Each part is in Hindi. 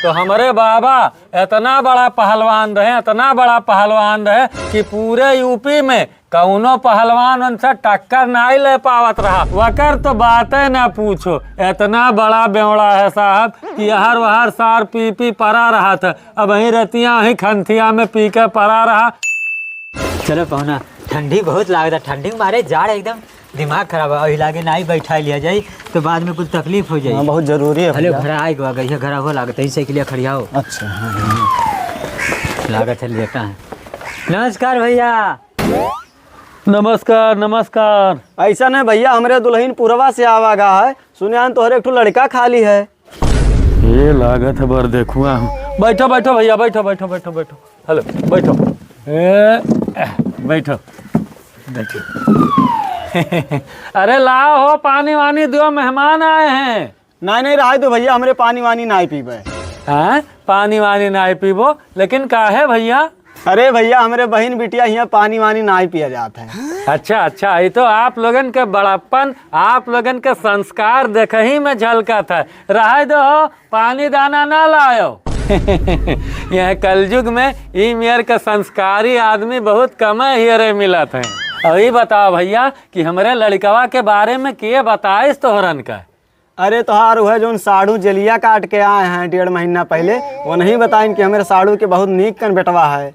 तो हमारे बाबा इतना बड़ा पहलवान रहे कि पूरे यूपी में कौनो पहलवान उनसे टक्कर नहीं ले पावत रहा। वकर तो बातें ना पूछो, इतना बड़ा बेवड़ा है साहब कि हर वहर सार पी पी परा रहा था। अब वहीं रतियाँ ही खंथिया में पी के परा रहा। चलो पहुना, ठंडी बहुत लागता, ठंडी में मारे जाड़ एकदम दिमाग खराब है। लागे ना ही बैठा लिया जाए तो बाद में कुछ तकलीफ हो जाए। बहुत जरूरी है। हेलो घर आए गई घर हो लागत है के लिए खड़िया हो। अच्छा लागत है देखता है। नमस्कार भैया। नमस्कार नमस्कार। ऐसा नहीं भैया, हमारे दुल्हन पुरवा से आवागा है, सुनियान तोहरे एक ठो लड़का खाली है। ये लागत है बर देखुआ हूँ। बैठो बैठो भैया, बैठो बैठो बैठो बैठो। हेलो बैठो, बैठो बैठो। अरे लाओ हो, पानी वानी दो, मेहमान आए हैं। नहीं रहा तो भैया, हमरे पानी वानी नहीं पीबे। हैं? पानी वानी नहीं पीबो, लेकिन काहे भैया? अरे भैया, हमारे बहन बिटिया यहाँ पानी वानी नहीं पिया जाता है। अच्छा अच्छा, ये तो आप लोगन के बड़प्पन, आप लोगन के संस्कार देख ही में झलका था। रह दो, पानी दाना ना लाओ। यह कलयुग में ई मेयर का संस्कारी आदमी बहुत कम ही मिला था। अभी बताओ भैया कि हमारे लड़कवा के बारे में के बताए तोहरन का? अरे तोहार वह जो साड़ू जलिया काट के आए हैं 1.5 महीना पहले, वो नहीं बताएं कि हमारे साड़ू के बहुत नीक कन बेटवा है।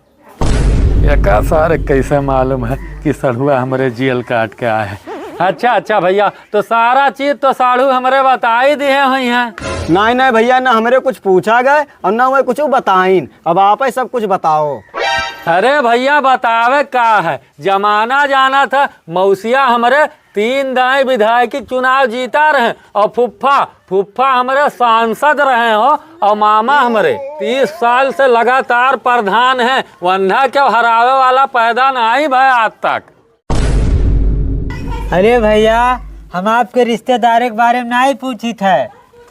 का सारे कैसे मालूम है कि सड़ुआ हमारे जेल काट के आए हैं? अच्छा अच्छा भैया, तो सारा चीज तो साड़ू हमारे बता ही दिए हुई हैं। नहीं भैया, ना हमारे कुछ पूछा गए और ना वह कुछ बताइन। अब आप ही सब कुछ बताओ। अरे भैया बतावे का है, जमाना जाना था मौसिया हमारे 3 दाई विधायकी चुनाव जीता रहे और फुफ्फा हमारे सांसद रहे हो और मामा हमारे 30 साल से लगातार प्रधान हैं। वंधा क्यों हरावे वाला पैदा नहीं भाई आज तक। अरे भैया, हम आपके रिश्तेदार के बारे में नहीं पूछी थे।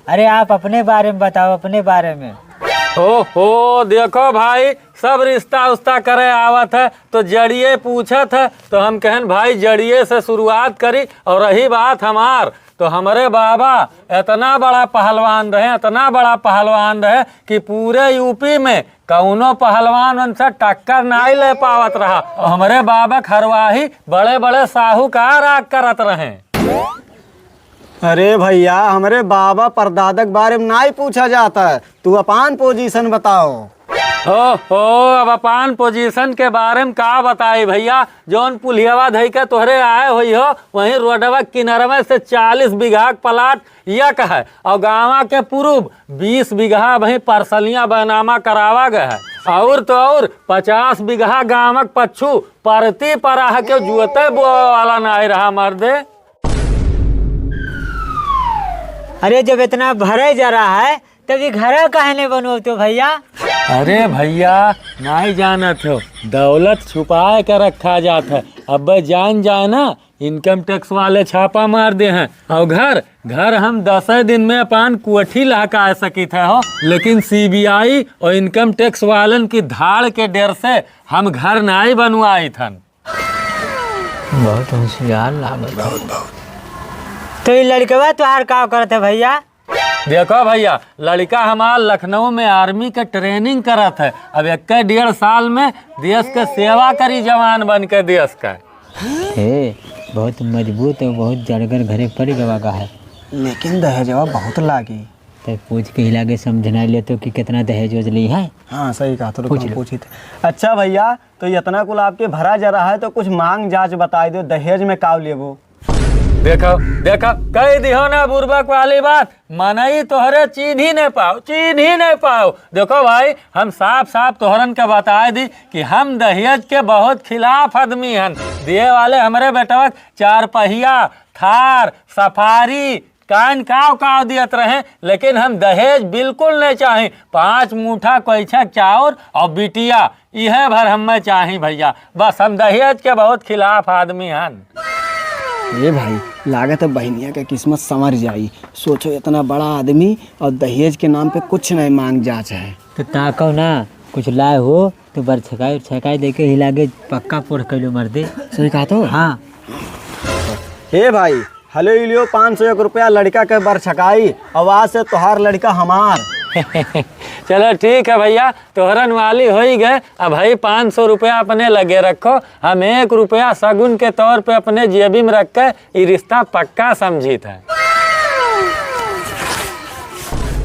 अरे आप अपने बारे में बताओ, अपने बारे में। हो देखो भाई, सब रिश्ता उस्ता करे आवत है तो जड़िए पूछत है, तो हम कहन भाई जड़िए से शुरुआत करी। और रही बात हमार, तो हमारे बाबा इतना बड़ा पहलवान रहे कि पूरे यूपी में कौनो पहलवान उनसे टक्कर नहीं ले पावत रहा। और हमारे बाबा खरवाही बड़े बड़े साहूकार आग करत रहे। अरे भैया, हमारे बाबा परदादा के बारे में नहीं पूछा जाता है, तू अपन पोजीशन बताओ। अब अपन पोजीशन के बारे में का बताई भैया? जौन पुलियावा धई के तोहरे आए हुई हो, वहीं रोडवा किनारे से 40 बीघा प्लाट यक है और गाँव के पूर्व 20 बीघा वहीं परसलियाँ बैनामा करावा गया है। और तो और 50 बीघा गाँव पच्छू परती पराह के जुते बोए वाला नहीं रहा मर्दे। अरे जब इतना भरे जा रहा है तभी घर काहे नहीं बनो तो भैया? अरे भैया नहीं जाना था, दौलत छुपाए कर रखा जाता है। अब जान जाए ना, इनकम टैक्स वाले छापा मार दे हैं और घर हम 10 दिन में अपन कोठी लहका सकी थे हो, लेकिन सीबीआई और इनकम टैक्स वालन की धाड़ के डर से हम घर नहीं बनवाई थन। बहुत होशियार लागत। बहुत तो ये लड़कवा तुहार का करते भैया? देखो भैया, लड़का हमार लखनऊ में आर्मी के ट्रेनिंग करत है। अब 1.5 साल में देश के सेवा करी जवान बन के देश का। बहुत मजबूत है, बहुत जड़गर घरे पड़ी गवा का है, लेकिन दहेजवा बहुत लागी। तो पूछ के हिलाके समझना ले तो कि कितना दहेज ली है। हाँ सही कहा, तो पूछी थे। अच्छा भैया, तो इतना कुल आपके भरा जा रहा है तो कुछ मांग जांच बताई दो, दहेज में काव लेबो। देखो कह दिहो ना बुर्बक वाली बात, मनई तोहरे चीन ही नहीं पाओ। देखो भाई, हम साफ तोहरन के बताए दी कि हम दहेज के बहुत खिलाफ आदमी हन। दिए वाले हमारे बेटवा 4 पहिया थार सफारी काव दियत रहे, लेकिन हम दहेज बिल्कुल नहीं चाही। 5 मुठा कोइछा चाउर और बिटिया यह भर हमें चाही भैया। बस हम दहेज के बहुत खिलाफ आदमी हन। ये भाई, लागत है बहनिया के किस्मत संवर जाई। सोचो इतना बड़ा आदमी और दहेज के नाम पे कुछ नहीं मांग जांच है। तो ताको ना कुछ लाए हो तो बर छकाई दे के हिलाके पक्का पोड़ कर लो मर्दे। सही कहा तो। हाँ हे भाई, हलो लियो 501 रुपया लड़का के बर छकाई, आवाज से तोहार लड़का हमार। चलो ठीक है भैया, तोहरन वाली हो ही गए। अब भाई 500 रुपया अपने लगे रखो, हम 1 रुपया शगुन के तौर पे अपने जेबी में रख के ये रिश्ता पक्का समझी था।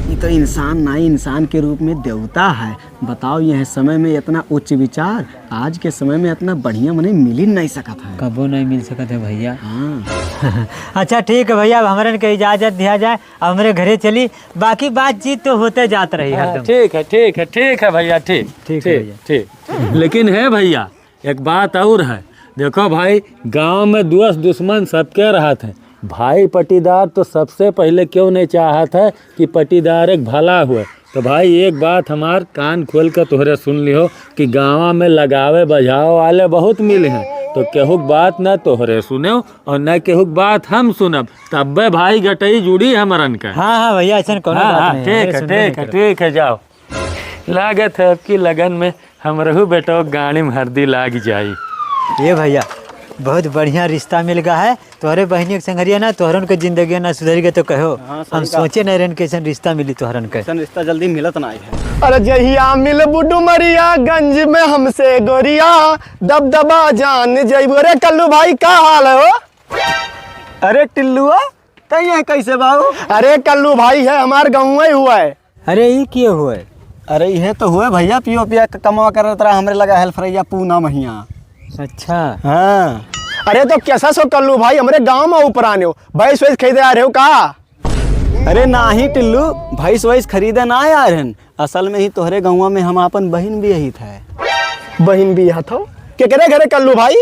ये तो इंसान ना, इंसान के रूप में देवता है। बताओ यह समय में इतना उच्च विचार आज के समय में इतना बढ़िया मने मिल ही नहीं सकता है। कबो नहीं मिल सकत है भैया। हाँ अच्छा ठीक है भैया, अब हमारे के इजाज़त दिया जाए, अब हमारे घरे चली, बाकी बातचीत तो होते जात रही हरदम। ठीक है ठीक है ठीक है भैया, ठीक ठीक है भैया। ठीक। लेकिन है भैया एक बात और है, देखो भाई गांव में दोस्त दुश्मन सबके रहते हैं, भाई पटीदार तो सबसे पहले क्यों नहीं चाहत है कि पटीदार एक भला हुए। तो भाई एक बात हमार कान खोल कर तोहरे सुन लियो कि गाँव में लगावे बजाओ वाले बहुत मिले हैं, तो केहुक बात न तोहरे सुने और न केहुक बात हम सुनब, तब्बे भाई गटई जुड़ी हमरन का। हाँ भैया, ऐसा कोनो बात नहीं है। ठीक है ठीक है ठीक है, जाओ। लागत है अब की लगन में हम रहू बेटो गाड़ी में हरदी लाग जाई। ये भैया बहुत बढ़िया रिश्ता मिल गया है, तोहरे बहनी के संगरिया ना, तोहरन के जिंदगी ना सुधर गए तो कहो। हम सोचे नहीं रहन कैसन रिश्ता मिली तोहरन के। रिश्ता जल्दी मिलत नहीं है। अरे जहिया मिल बुडू मरिया गंज में हमसे गोरिया, दबदबा जान जइबो रे कल्लू भाई, का हाल है हो? अरे टिल्लुआ तय है कैसे बाबू? अरे कल्लू भाई है हमार गाँव ही हुआ है। अरे ये क्यों हुए? अरे यह तो हुए भैया, पियो पिया कमा कर रहा हमरे लगा हेल्प रैया पूना महिया। अच्छा हाँ अरे तो कैसा सो कल्लू भाई, हमारे गांव में ऊपर आने हो, भैंस वैस खरीदे आ रहे हो का? अरे ना ही टिल्लू, भैंस वैस खरीदे ना यार हन, असल में ही तोहरे गाँव में हम अपन बहन भी यही थे। बहन भी यहाँ था के करे घरे कल्लू भाई?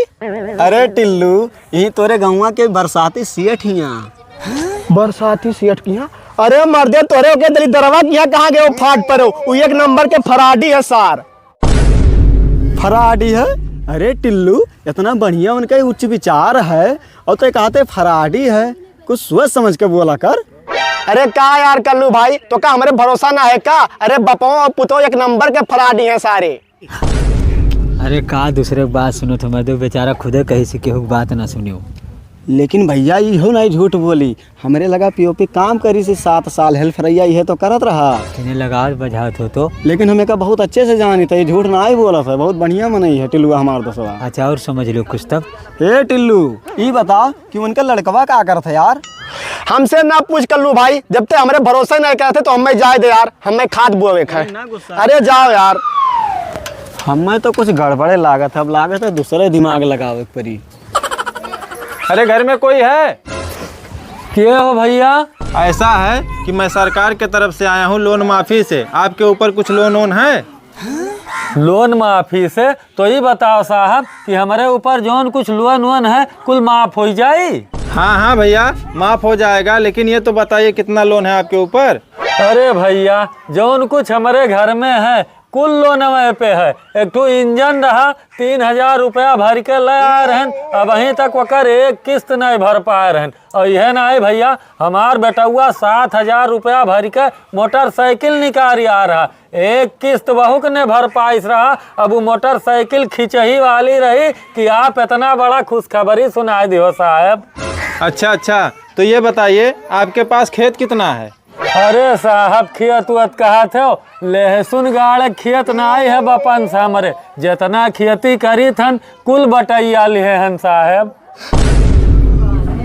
अरे टिल्लू यही तोरे गाँव के बरसाती सेठ हिया। बरसाती सेठ की यहाँ? अरे मर्दे तोरे के दली दरवा की यहाँ कहाँ गए हो फाट पर हो? वो एक नंबर के फराडी है सार। फराडी है? अरे टिल्लू इतना बढ़िया उनका उच्च विचार है और तो कहते फराडी है, कुछ सोच समझ के बोला कर। अरे का यार कल्लू भाई, तो का हमारे भरोसा ना है का? अरे बपो और पुतो एक नंबर के फराडी हैं सारे। अरे का दूसरे की बात सुनो, तो मर्दो बेचारा खुदे कहीं से केहू की बात ना सुनियो। लेकिन भैया ये नहीं झूठ बोली, हमरे लगा पीओपी काम करी से 7 साल हेल्प रैया यह तो करत रहा, किन्हें लगावत बजावत हो तो। लेकिन हमें का बहुत अच्छे से जानी था, ये झूठ ना ही बोला था, बहुत बढ़िया मनई है टिल्लुआ हमार दोस्तवा। अच्छा और समझ लो कुछ तब। ए टिल्लू ये बता कि उनका लड़कवा का करता यार? हमसे ना पूछ कल्लू भाई, जब तक हमारे भरोसा नहीं करते तो हमें जाए दे यार, हमें खाद बोवे खाए। अरे जाओ यार। हमें तो कुछ गड़बड़े लागत है, अब लागत है दूसरे दिमाग लगावे परी। अरे घर में कोई है? क्या हो भैया? ऐसा है कि मैं सरकार के तरफ से आया हूँ लोन माफी से, आपके ऊपर कुछ लोन वोन है? लोन माफी से? तो ये बताओ साहब कि हमारे ऊपर जौन कुछ लोन वोन है कुल माफ हो जाई? हाँ भैया माफ हो जाएगा, लेकिन ये तो बताइए कितना लोन है आपके ऊपर? अरे भैया जौन कुछ हमारे घर में है कुल लोन पे है। एक तो इंजन रहा 3000 रुपया भर के ले आए रहन, अब अहीं तक वकर एक किस्त नहीं भर पाए रहन। और यह नहीं भैया, हमार बेटुआ 7000 रुपया भर के मोटरसाइकिल निकाल आ रहा, एक किस्त बहु के नहीं भर पाइस रहा। अब वो मोटरसाइकिल खिंचही वाली रही कि आप इतना बड़ा खुशखबरी सुनाए दियो साहब। अच्छा तो ये बताइए आपके पास खेत कितना है? अरे साहब खेत वत कहा थे, लहसुन गाड़े खेत नहीं है बपन से हमरे, जितना खेती करी थन कुल बटैया लिए हन साहब।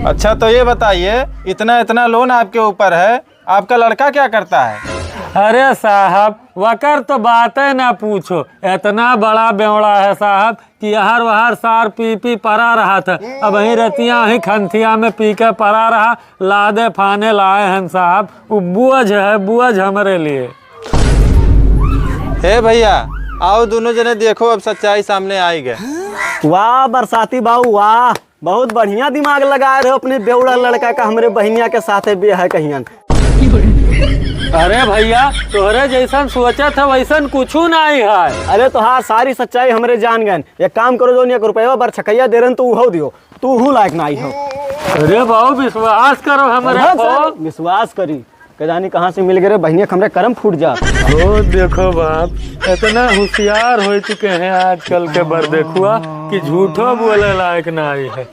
अच्छा तो ये बताइए इतना लोन आपके ऊपर है, आपका लड़का क्या करता है? अरे साहब वकर तो बातें ना पूछो, इतना बड़ा बेवड़ा है साहब कि हर वहर सार पी परा रहा था, अब वहीं रतिया ही खंथिया में पी के परा रहा, लादे फाने लाए हैं साहब। वो बुझ हमारे लिए। हे भैया आओ दोनों जने देखो, अब सच्चाई सामने आई गए। वाह बरसाती बाबू वाह, बहुत बढ़िया दिमाग लगाए रहे अपने बेवड़ा लड़का का हमरे बहनिया के साथ ब्याह है कहियन। अरे भैया तोहरे जैसन सोचा था वैसन कुछ नहीं है। अरे तो हाँ सारी सच्चाई हमरे जान गए। एक काम करो, जो 1 रुपया बर छकैया दे रहे तू हो दियो, तू हूँ लायक ना हो। अरे बाबू विश्वास करो हमारे को। विश्वास करी के जानी कहाँ से मिल गए बहनिया, हमरे करम फूट जा। ओ देखो बाप इतना होशियार हो चुके हैं आजकल के बर देखुआ कि झूठो बोले लायक नहीं है।